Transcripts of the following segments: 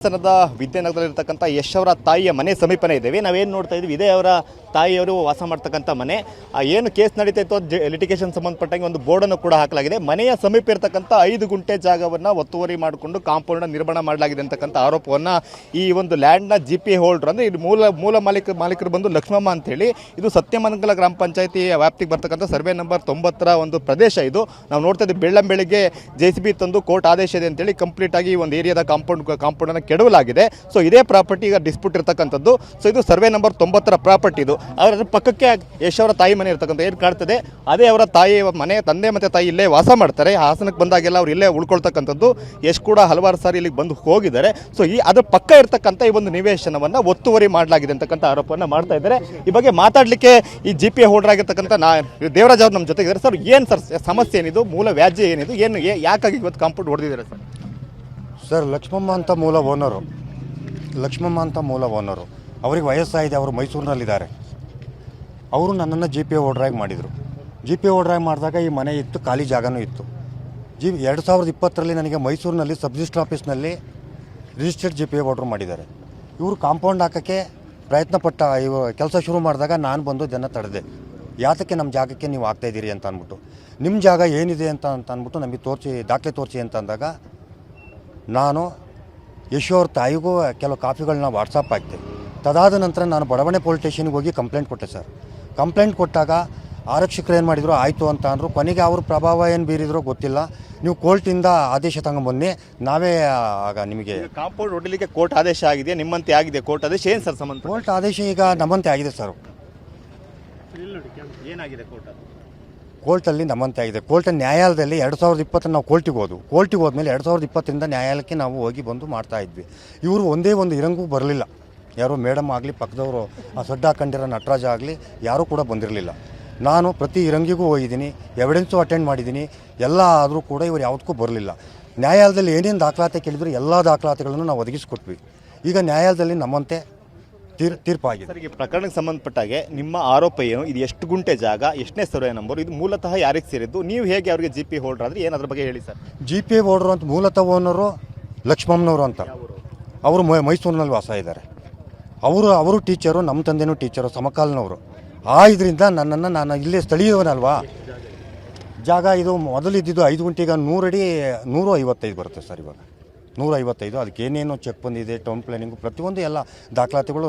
ಹಾಸನದ ವಿದ್ಯಾನಗರದಲ್ಲಿರ್ತಕ್ಕಂಥ ಯಶ್ ಅವರ ತಾಯಿಯ ಮನೆ ಸಮೀಪನೇ ಇದ್ದೇವೆ. ನಾವೇನು ನೋಡ್ತಾ ಇದ್ದೀವಿ, ಇದೇ ಅವರ ತಾಯಿಯವರು ವಾಸ ಮಾಡ್ತಕ್ಕಂಥ ಮನೆ. ಏನು ಕೇಸ್ ನಡೀತಾ ಇತ್ತು ಲಿಟಿಗೇಷನ್ ಸಂಬಂಧಪಟ್ಟಂಗೆ ಒಂದು ಬೋರ್ಡನ್ನು ಕೂಡ ಹಾಕಲಾಗಿದೆ. ಮನೆಯ ಸಮೀಪ ಇರತಕ್ಕಂಥ 5 ಗುಂಟೆ ಜಾಗವನ್ನು ಒತ್ತುವರಿ ಮಾಡಿಕೊಂಡು ಕಾಂಪೌಂಡ್ನ ನಿರ್ಮಾಣ ಮಾಡಲಾಗಿದೆ ಅಂತಕ್ಕಂಥ ಆರೋಪವನ್ನು ಈ ಒಂದು ಲ್ಯಾಂಡ್ನ GPA ಹೋಲ್ಡರ್ ಅಂದರೆ ಇದು ಮೂಲ ಮಾಲೀಕರು ಬಂದು ಲಕ್ಷ್ಮಮ್ಮ ಅಂತೇಳಿ, ಇದು ಸತ್ಯಮಂಗಲ ಗ್ರಾಮ ಪಂಚಾಯತಿ ವ್ಯಾಪ್ತಿಗೆ ಬರ್ತಕ್ಕಂಥ ಸರ್ವೆ ನಂಬರ್ 90ರ ಒಂದು ಪ್ರದೇಶ. ಇದು ನಾವು ನೋಡ್ತಾ ಇದ್ದೀವಿ, ಬೆಳಗ್ಗೆ JCB ತಂದು ಕೋರ್ಟ್ ಆದೇಶ ಇದೆ ಅಂತೇಳಿ ಕಂಪ್ಲೀಟ್ ಆಗಿ ಒಂದು ಏರಿಯಾದ ಕಾಂಪೌಂಡನ್ನು ಕೆಡವಲಾಗಿದೆ. ಸೊ ಇದೇ ಪ್ರಾಪರ್ಟಿ ಈಗ ಡಿಸ್ಪ್ಯೂಟ್ ಇರ್ತಕ್ಕಂಥದ್ದು. ಸೊ ಇದು ಸರ್ವೆ ನಂಬರ್ 90ರ ಪ್ರಾಪರ್ಟಿ. ಇದು ಅವರ ಪಕ್ಕಕ್ಕೆ ಯಶ್ ಅವರ ತಾಯಿ ಮನೆ ಇರ್ತಕ್ಕಂಥ ಏನು ಕಾಣ್ತದೆ, ಅದೇ ಅವರ ತಾಯಿ ಮನೆ. ತಂದೆ ಮತ್ತು ತಾಯಿ ಇಲ್ಲೇ ವಾಸ ಮಾಡ್ತಾರೆ. ಹಾಸನಕ್ಕೆ ಬಂದಾಗೆಲ್ಲ ಅವ್ರು ಇಲ್ಲೇ ಉಳ್ಕೊಳ್ತಕ್ಕಂಥದ್ದು. ಯಶ್ ಕೂಡ ಹಲವಾರು ಸಾರಿ ಇಲ್ಲಿಗೆ ಬಂದು ಹೋಗಿದ್ದಾರೆ. ಸೊ ಅದ್ರ ಪಕ್ಕ ಇರ್ತಕ್ಕಂಥ ಈ ಒಂದು ನಿವೇಶನವನ್ನು ಒತ್ತುವರಿ ಮಾಡಲಾಗಿದೆ ಅಂತಕ್ಕಂಥ ಆರೋಪವನ್ನು ಮಾಡ್ತಾ ಇದ್ದಾರೆ. ಈ ಬಗ್ಗೆ ಮಾತಾಡಲಿಕ್ಕೆ ಈ GPA ಹೋಲ್ಡರ್ ಆಗಿರ್ತಕ್ಕಂಥ ದೇವರಾಜ್ ಅವರು ನಮ್ಮ ಜೊತೆಗಿದ್ದಾರೆ. ಸರ್, ಏನು ಸರ್ ಸಮಸ್ಯೆ ಏನಿದು, ಮೂಲ ವ್ಯಾಜ್ಯ ಏನಿದು, ಏನು ಯಾಕಾಗಿ ಇವತ್ತು ಕಾಂಪೌಂಡ್ ಹೊಡೆದಿದ್ದಾರೆ ಸರ್? ಸರ್, ಲಕ್ಷ್ಮಮ್ಮ ಅಂತ ಮೂಲ ಓನರು. ಅವ್ರಿಗೆ ವಯಸ್ಸಾಗಿದೆ. ಅವರು ಮೈಸೂರಿನಲ್ಲಿದ್ದಾರೆ. ಅವರು ನನ್ನನ್ನು GPA ಹೋಲ್ಡರಾಗಿ ಮಾಡಿದರು. GPA ಹೋಲ್ಡರಾಗಿ ಮಾಡಿದಾಗ ಈ ಮನೆ ಇತ್ತು, ಖಾಲಿ ಜಾಗನೂ ಇತ್ತು. 2020ರಲ್ಲಿ ನನಗೆ ಮೈಸೂರಿನಲ್ಲಿ ಸಬ್ ರಿಜಿಸ್ಟ್ರ್ ಆಫೀಸ್ನಲ್ಲಿ ರಿಜಿಸ್ಟರ್ಡ್ GPA ಹೋಲ್ಡರ್ ಮಾಡಿದ್ದಾರೆ. ಇವರು ಕಾಂಪೌಂಡ್ ಹಾಕೋಕ್ಕೆ ಪ್ರಯತ್ನಪಟ್ಟ ಇವರು ಕೆಲಸ ಶುರು ಮಾಡಿದಾಗ ನಾನು ಬಂದು ಇದನ್ನು ತಡೆದೆ. ಯಾತಕ್ಕೆ ನಮ್ಮ ಜಾಗಕ್ಕೆ ನೀವು ಆಗ್ತಾಯಿದ್ದೀರಿ ಅಂತ ಅಂದ್ಬಿಟ್ಟು, ನಿಮ್ಮ ಜಾಗ ಏನಿದೆ ಅಂತ ಅಂದ್ಬಿಟ್ಟು ನಮಗೆ ದಾಖಲೆ ತೋರಿಸಿ ಅಂತ ಅಂದಾಗ ನಾನು ಯಶ್ ಅವ್ರ ತಾಯಿಗೂ ಕೆಲವು ಕಾಪಿಗಳನ್ನ ವಾಟ್ಸಪ್ ಹಾಕಿದೆ. ತದಾದ ನಂತರ ನಾನು ಬಡವಣೆ ಪೊಲೀಸ್ ಸ್ಟೇಷನ್ಗೆ ಹೋಗಿ ಕಂಪ್ಲೇಂಟ್ ಕೊಟ್ಟೆ ಸರ್. ಕಂಪ್ಲೇಂಟ್ ಕೊಟ್ಟಾಗ ಆರಕ್ಷಕರು ಏನು ಮಾಡಿದ್ರು, ಆಯಿತು ಅಂತ ಅಂದರು. ಕೊನೆಗೆ ಅವ್ರ ಪ್ರಭಾವ ಏನು ಬೀರಿದ್ರೋ ಗೊತ್ತಿಲ್ಲ, ನೀವು ಕೋರ್ಟಿಂದ ಆದೇಶ ತಗೊಂಬನ್ನಿ, ನಾವೇ ಆಗ ನಿಮಗೆ ಕಾಂಪೌಂಡ್ ಹೊಡಲಿಕ್ಕೆ ಕೋರ್ಟ್ ಆದೇಶ ಆಗಿದೆ. ನಿಮ್ಮಂತೆ ಆಗಿದೆ ಕೋರ್ಟ್ ಆದೇಶ. ಏನು ಸರ್ ಸಂಬಂಧ? ಕೋರ್ಟ್ ಆದೇಶ ಈಗ ನಮ್ಮಂತೆ ಆಗಿದೆ ಸರ್. ಏನಾಗಿದೆ ಕೋರ್ಟಲ್ಲಿ ನಮ್ಮಂತೆ ಆಗಿದೆ. ಕೋರ್ಟ್ ನ್ಯಾಯಾಲಯದಲ್ಲಿ 2020 ನಾವು ಕೋರ್ಟಿಗೆ ಹೋದ್ಮೇಲೆ 2020ರಿಂದ ನ್ಯಾಯಾಲಯಕ್ಕೆ ನಾವು ಹೋಗಿ ಬಂದು ಮಾಡ್ತಾಯಿದ್ವಿ. ಇವರು ಒಂದೇ ಒಂದು ಇರಂಗೂ ಬರಲಿಲ್ಲ. ಯಾರೋ ಮೇಡಮ್ ಆಗಲಿ, ಪಕ್ಕದವರು ಆ ಸಡ್ಡು ಹಾಕೊಂಡಿರೋ ನಟರಾಜ ಆಗಲಿ, ಯಾರೂ ಕೂಡ ಬಂದಿರಲಿಲ್ಲ. ನಾನು ಪ್ರತಿ ಇರಂಗಿಗೂ ಹೋಗಿದ್ದೀನಿ, ಎವಿಡೆನ್ಸು ಅಟೆಂಡ್ ಮಾಡಿದ್ದೀನಿ. ಎಲ್ಲ ಆದರೂ ಕೂಡ ಇವರು ಯಾವುದಕ್ಕೂ ಬರಲಿಲ್ಲ. ನ್ಯಾಯಾಲಯದಲ್ಲಿ ಏನೇನು ದಾಖಲಾತಿ ಕೇಳಿದ್ರು ಎಲ್ಲ ದಾಖಲಾತಿಗಳನ್ನು ನಾವು ಒದಗಿಸ್ಕೊಟ್ವಿ. ಈಗ ನ್ಯಾಯಾಲಯದಲ್ಲಿ ನಮ್ಮಂತೆ ತೀರ್ಪಾಗಿದೆ. ಸರ್, ಈ ಪ್ರಕರಣಕ್ಕೆ ಸಂಬಂಧಪಟ್ಟಾಗೆ ನಿಮ್ಮ ಆರೋಪ ಏನು? ಇದು ಎಷ್ಟು ಗುಂಟೆ ಜಾಗ, ಎಷ್ಟನೇ ಸರ್ವೆ ನಂಬರ್, ಇದು ಮೂಲತಃ ಯಾರಿಗೆ ಸೇರಿದ್ದು, ನೀವು ಹೇಗೆ ಅವರಿಗೆ GPA ಹೋಲ್ಡರ್ ಆದರೆ ಏನು, ಅದ್ರ ಬಗ್ಗೆ ಹೇಳಿ ಸರ್. GPA ಹೋಲ್ಡರ್ ಅಂತ ಮೂಲತಃ ಓನರು ಲಕ್ಷ್ಮಮ್ಮನವರು ಅಂತ. ಅವರು ಮೈಸೂರಿನಲ್ಲಿ ವಾಸ ಇದ್ದಾರೆ. ಅವರು ಟೀಚರು, ನಮ್ಮ ತಂದೆನೂ ಟೀಚರು, ಸಮಕಾಲನವರು. ಇದರಿಂದ ನಾನು ಇಲ್ಲೇ ಸ್ಥಳೀಯವನಲ್ವಾ. ಜಾಗ ಇದು ಮೊದಲಿದ್ದಿದ್ದು 5 ಗುಂಟೆಗೆ 100 ಅಡಿ 155 ಬರುತ್ತೆ ಸರ್. ಇವಾಗ 155. ಅದಕ್ಕೆ ಏನೇನು ಚೆಕ್ ಬಂದಿದೆ, ಟೌನ್ ಪ್ಲಾನಿಂಗು, ಪ್ರತಿಯೊಂದು ಎಲ್ಲ ದಾಖಲಾತಿಗಳು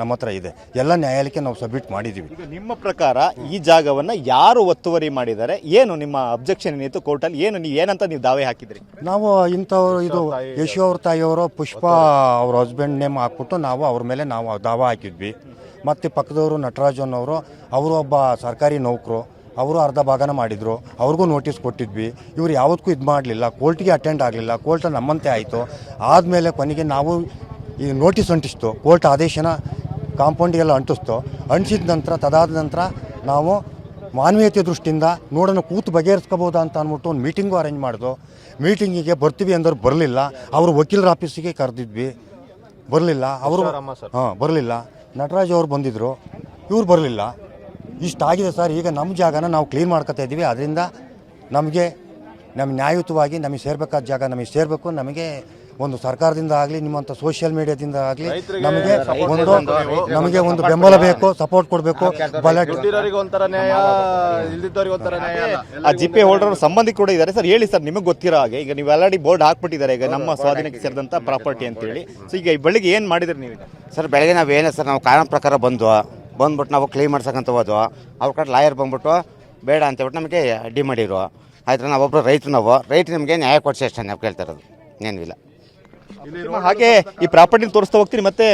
ನಮ್ಮ ಹತ್ರ ಇದೆ. ಎಲ್ಲ ನ್ಯಾಯಾಲಯಕ್ಕೆ ನಾವು ಸಬ್ಮಿಟ್ ಮಾಡಿದ್ದೀವಿ. ಈಗ ನಿಮ್ಮ ಪ್ರಕಾರ ಈ ಜಾಗವನ್ನು ಯಾರು ಒತ್ತುವರಿ ಮಾಡಿದ್ದಾರೆ, ಏನು ನಿಮ್ಮ ಅಬ್ಜೆಕ್ಷನ್ ಏನಿತ್ತು ಕೋರ್ಟಲ್ಲಿ, ನೀವು ಏನಂತ ದಾವೆ ಹಾಕಿದ್ರಿ? ನಾವು ಇಂಥವ್ರು ಇದು ಯಶು ಅವ್ರ ತಾಯಿಯವರು ಪುಷ್ಪ ಅವ್ರ ಹಸ್ಬೆಂಡ್ ನೇಮ್ ಹಾಕ್ಬಿಟ್ಟು ನಾವು ಅವ್ರ ಮೇಲೆ ನಾವು ದಾವ ಹಾಕಿದ್ವಿ. ಮತ್ತು ಪಕ್ಕದವರು ನಟರಾಜನ್ ಅವರು ಒಬ್ಬ ಸರ್ಕಾರಿ ನೌಕರು, ಅವರು ಅರ್ಧ ಭಾಗನ ಮಾಡಿದರು. ಅವ್ರಿಗೂ ನೋಟಿಸ್ ಕೊಟ್ಟಿದ್ವಿ. ಇವರು ಯಾವುದಕ್ಕೂ ಇದು ಮಾಡಲಿಲ್ಲ, ಕೋರ್ಟಿಗೆ ಅಟೆಂಡ್ ಆಗಲಿಲ್ಲ. ಕೋರ್ಟ್ ನಮ್ಮಂತೆ ಆಯಿತು. ಆದಮೇಲೆ ಕೊನೆಗೆ ನಾವು ಈ ನೋಟಿಸ್ ಅಂಟಿಸ್ತು, ಕೋರ್ಟ್ ಆದೇಶನ ಕಾಂಪೌಂಡಿಗೆಲ್ಲ ಅಂಟಿಸಿದ ನಂತರ ತದಾದ ನಂತರ ನಾವು ಮಾನವೀಯತೆ ದೃಷ್ಟಿಯಿಂದ ನೋಡೋಣ ಕೂತು ಬಗೆಹರಿಸ್ಕೋಬೋದಾ ಅಂತ ಅಂದ್ಬಿಟ್ಟು ಒಂದು ಮೀಟಿಂಗು ಅರೇಂಜ್ ಮಾಡಿದ್ರು. ಮೀಟಿಂಗಿಗೆ ಬರ್ತೀವಿ ಅಂದರು, ಬರಲಿಲ್ಲ. ಅವರು ವಕೀಲರ ಆಫೀಸಿಗೆ ಕರೆದಿದ್ವಿ, ಬರಲಿಲ್ಲ. ಅವರು ಬರಲಿಲ್ಲ. ನಟರಾಜ್ ಅವ್ರು ಬಂದಿದ್ದರು, ಇವ್ರು ಬರಲಿಲ್ಲ. ಇಷ್ಟಾಗಿದೆ ಸರ್. ಈಗ ನಮ್ಮ ಜಾಗನ ನಾವು ಕ್ಲೀನ್ ಮಾಡ್ಕೊತಾ ಇದ್ದೀವಿ. ಅದರಿಂದ ನಮಗೆ ನ್ಯಾಯಯುತವಾಗಿ ನಮಗೆ ಸೇರಬೇಕಾದ ಜಾಗ ನಮಗೆ ಸೇರಬೇಕು. ನಮಗೆ ಒಂದು ಸರ್ಕಾರದಿಂದ ಆಗಲಿ, ನಿಮ್ಮಂಥ ಸೋಷಿಯಲ್ ಮೀಡಿಯಾದಿಂದ ಆಗಲಿ ನಮಗೆ ಒಂದು ಬೆಂಬಲ ಬೇಕು, ಸಪೋರ್ಟ್ ಕೊಡಬೇಕು. GPA ಹೋಲ್ಡರ್ ಸಂಬಂಧಿ ಕೂಡ ಇದ್ದಾರೆ ಸರ್. ಹೇಳಿ ಸರ್, ನಿಮಗೆ ಗೊತ್ತಿರೋ ಹಾಗೆ ಈಗ ನೀವು ಆಲ್ರೆಡಿ ಬೋರ್ಡ್ ಹಾಕ್ಬಿಟ್ಟಿದ್ದಾರೆ, ಈಗ ನಮ್ಮ ಸ್ವಾಧೀನಕ್ಕೆ ಸೇರಿದಂಥ ಪ್ರಾಪರ್ಟಿ ಅಂತೇಳಿ. ಸೊ ಈಗ ಬೆಳಿಗ್ಗೆ ಏನು ಮಾಡಿದ್ರಿ ನೀವು? ಸರ್, ಬೆಳಗ್ಗೆ ನಾವೇನೇ ಸರ್, ನಾವು ಕಾನೂನು ಪ್ರಕಾರ ಬಂದ್ಬಿಟ್ಟು ನಾವು ಕ್ಲೀನ್ ಮಾಡ್ಸಕ್ಕಂತ ಹೋದ್ವು. ಅವ್ರ ಕಡೆ ಲಾಯರ್ ಬಂದ್ಬಿಟ್ಟು ಬೇಡ ಅಂತೇಳ್ಬಿಟ್ಟು ನಮಗೆ ಅಡ್ಡಿ ಮಾಡಿರು. ಆಯ್ತು, ನಾವೊಬ್ಬರು ರೈತರು ನಮಗೆ ನ್ಯಾಯ ಕೊಡಿಸಿ ಅಷ್ಟೇ ನಾವು ಕೇಳ್ತಾ ಇರೋದು, ಏನಿಲ್ಲ. ಹಾಗೆ ಈ ಪ್ರಾಪರ್ಟಿನ ತೋರಿಸ್ತಾ ಹೋಗ್ತೀನಿ ಮತ್ತೆ.